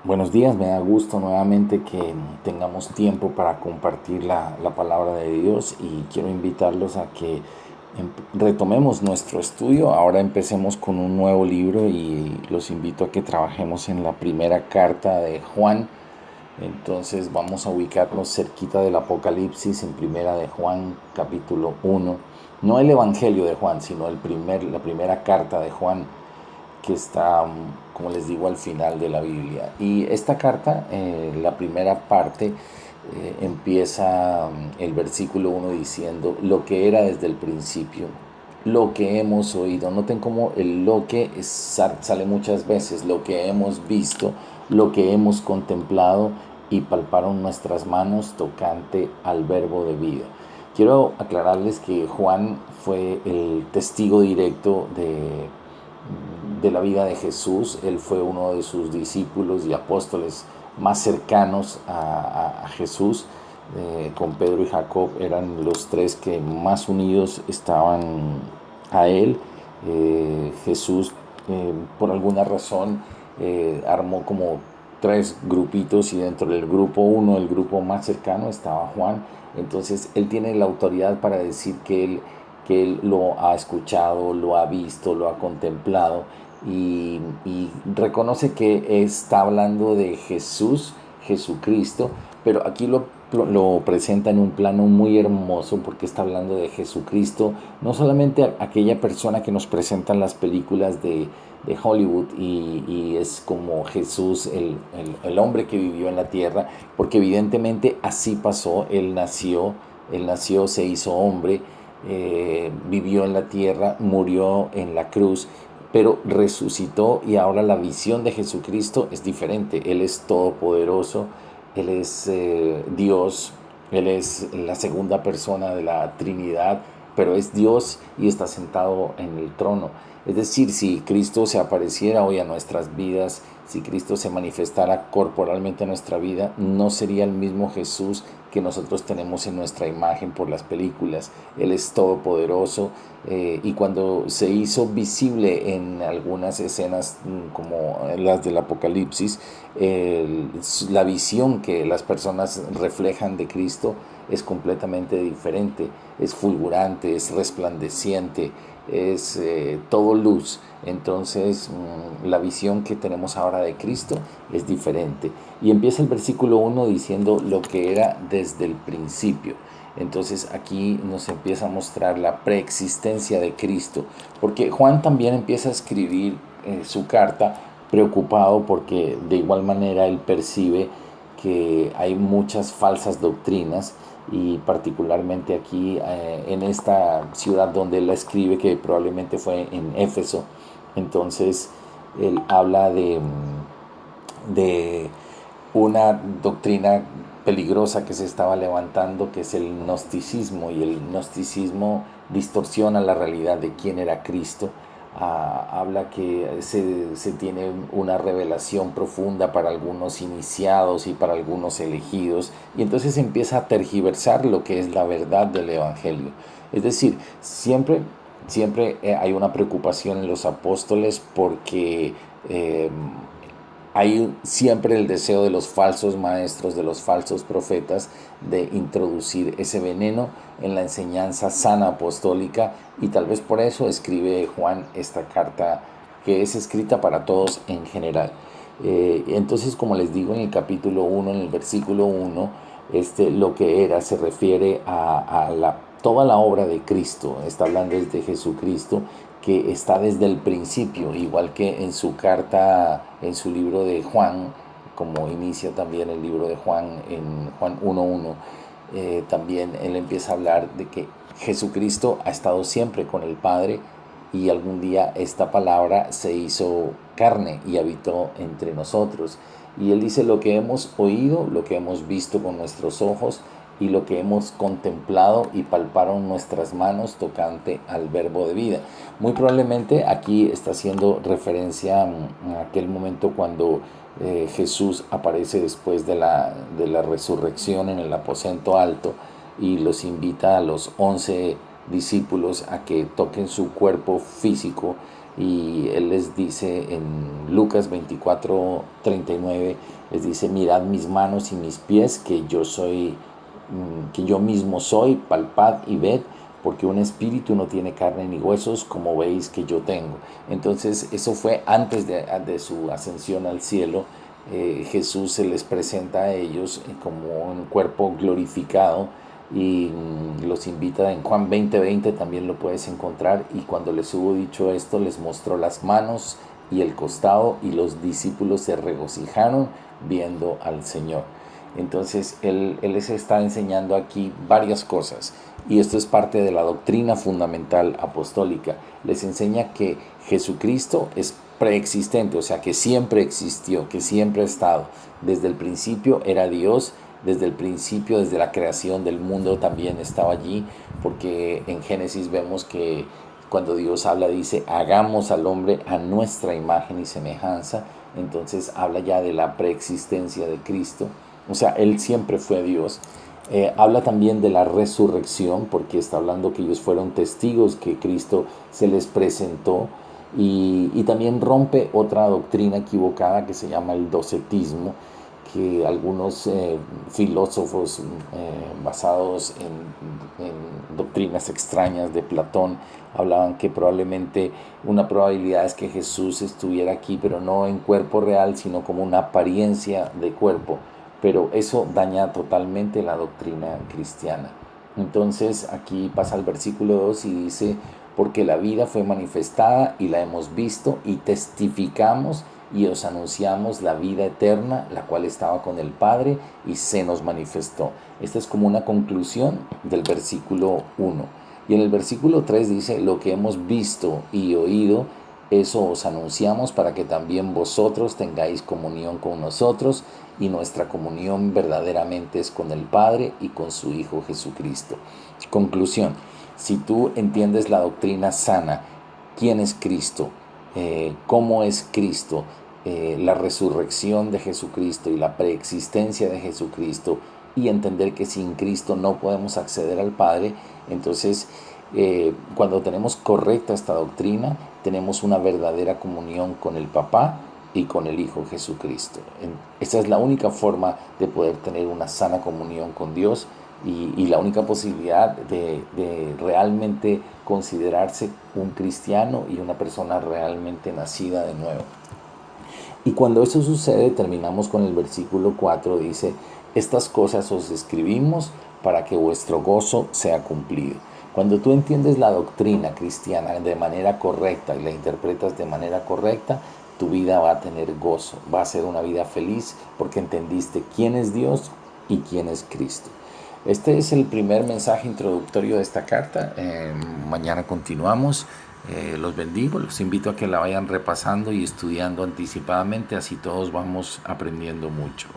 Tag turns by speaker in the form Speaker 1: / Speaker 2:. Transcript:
Speaker 1: Buenos días, me da gusto nuevamente que tengamos tiempo para compartir la palabra de Dios y quiero invitarlos a que retomemos nuestro estudio. Ahora empecemos con un nuevo libro y los invito a que trabajemos en la primera carta de Juan. Entonces vamos a ubicarnos cerquita del Apocalipsis en primera de Juan capítulo 1. No el Evangelio de Juan, sino la primera carta de Juan que está, como les digo, al final de la Biblia. Y esta carta, la primera parte, empieza el versículo 1 diciendo lo que era desde el principio, lo que hemos oído. Noten cómo el lo que sale muchas veces, lo que hemos visto, lo que hemos contemplado y palparon nuestras manos tocante al verbo de vida. Quiero aclararles que Juan fue el testigo directo de la vida de Jesús. Él fue uno de sus discípulos y apóstoles más cercanos a Jesús. Con Pedro y Jacob eran los tres que más unidos estaban a él. Jesús, por alguna razón, armó como tres grupitos y dentro del grupo uno, el grupo más cercano, estaba Juan. Entonces él tiene la autoridad para decir que él lo ha escuchado, lo ha visto, lo ha contemplado y reconoce que está hablando de Jesús, Jesucristo, pero aquí lo presenta en un plano muy hermoso porque está hablando de Jesucristo, no solamente aquella persona que nos presentan las películas de Hollywood y es como Jesús, el hombre que vivió en la tierra, porque evidentemente así pasó, él nació, se hizo hombre, vivió en la tierra, murió en la cruz, pero resucitó y ahora la visión de Jesucristo es diferente. Él es todopoderoso, Él es Dios, Él es la segunda persona de la Trinidad, pero es Dios y está sentado en el trono. Es decir, si Cristo se apareciera hoy a nuestras vidas, si Cristo se manifestara corporalmente en nuestra vida, no sería el mismo Jesús que nosotros tenemos en nuestra imagen por las películas. Él es todopoderoso y cuando se hizo visible en algunas escenas como las del Apocalipsis, la visión que las personas reflejan de Cristo es completamente diferente, es fulgurante, es resplandeciente, es todo luz. Entonces la visión que tenemos ahora de Cristo es diferente. Y empieza el versículo 1 diciendo lo que era desde el principio. Entonces aquí nos empieza a mostrar la preexistencia de Cristo, porque Juan también empieza a escribir su carta preocupado porque de igual manera él percibe que hay muchas falsas doctrinas y particularmente aquí en esta ciudad donde él la escribe, que probablemente fue en Éfeso. Entonces él habla de una doctrina peligrosa que se estaba levantando, que es el gnosticismo, y el gnosticismo distorsiona la realidad de quién era Cristo. Habla que se tiene una revelación profunda para algunos iniciados y para algunos elegidos, y entonces empieza a tergiversar lo que es la verdad del Evangelio. Es decir, siempre hay una preocupación en los apóstoles porque hay siempre el deseo de los falsos maestros, de los falsos profetas, de introducir ese veneno en la enseñanza sana apostólica, y tal vez por eso escribe Juan esta carta que es escrita para todos en general. Entonces, como les digo en el capítulo 1, en el versículo 1, lo que era se refiere a toda la obra de Cristo, está hablando desde Jesucristo, que está desde el principio, igual que en su carta, en su libro de Juan, como inicia también el libro de Juan en Juan 1.1, también él empieza a hablar de que Jesucristo ha estado siempre con el Padre y algún día esta palabra se hizo carne y habitó entre nosotros. Y él dice lo que hemos oído, lo que hemos visto con nuestros ojos y lo que hemos contemplado y palparon nuestras manos tocante al verbo de vida. Muy probablemente aquí está haciendo referencia a aquel momento cuando Jesús aparece después de la resurrección en el aposento alto y los invita a los 11 discípulos a que toquen su cuerpo físico y Él les dice en Lucas 24:39, les dice: mirad mis manos y mis pies, que yo soy, que yo mismo soy, palpad y ved, porque un espíritu no tiene carne ni huesos, como veis que yo tengo. Entonces eso fue antes de su ascensión al cielo. Jesús se les presenta a ellos como un cuerpo glorificado y los invita. En Juan 20:20 también lo puedes encontrar: y cuando les hubo dicho esto, les mostró las manos y el costado, y los discípulos se regocijaron viendo al Señor. Entonces él les está enseñando aquí varias cosas, y esto es parte de la doctrina fundamental apostólica. Les enseña que Jesucristo es preexistente, o sea, que siempre existió, que siempre ha estado. Desde el principio era Dios, desde el principio, desde la creación del mundo también estaba allí, porque en Génesis vemos que cuando Dios habla, dice: hagamos al hombre a nuestra imagen y semejanza. Entonces habla ya de la preexistencia de Cristo, o sea, Él siempre fue Dios. Habla también de la resurrección, porque está hablando que ellos fueron testigos que Cristo se les presentó, y también rompe otra doctrina equivocada que se llama el docetismo, que algunos filósofos basados en doctrinas extrañas de Platón hablaban que probablemente una probabilidad es que Jesús estuviera aquí, pero no en cuerpo real, sino como una apariencia de cuerpo. Pero eso daña totalmente la doctrina cristiana. Entonces aquí pasa al versículo 2 y dice: porque la vida fue manifestada y la hemos visto y testificamos y os anunciamos la vida eterna, la cual estaba con el Padre y se nos manifestó. Esta es como una conclusión del versículo 1. Y en el versículo 3 dice: lo que hemos visto y oído, eso os anunciamos, para que también vosotros tengáis comunión con nosotros, y nuestra comunión verdaderamente es con el Padre y con su Hijo Jesucristo. Conclusión: si tú entiendes la doctrina sana, quién es Cristo, cómo es Cristo, la resurrección de Jesucristo y la preexistencia de Jesucristo, y entender que sin Cristo no podemos acceder al Padre, entonces cuando tenemos correcta esta doctrina, tenemos una verdadera comunión con el Papá y con el Hijo Jesucristo. Esta es la única forma de poder tener una sana comunión con Dios, y la única posibilidad de realmente considerarse un cristiano y una persona realmente nacida de nuevo. Y cuando eso sucede, terminamos con el versículo 4, dice: estas cosas os escribimos para que vuestro gozo sea cumplido. Cuando tú entiendes la doctrina cristiana de manera correcta y la interpretas de manera correcta, tu vida va a tener gozo, va a ser una vida feliz, porque entendiste quién es Dios y quién es Cristo. Este es el primer mensaje introductorio de esta carta. Mañana continuamos. Los bendigo, los invito a que la vayan repasando y estudiando anticipadamente, así todos vamos aprendiendo mucho.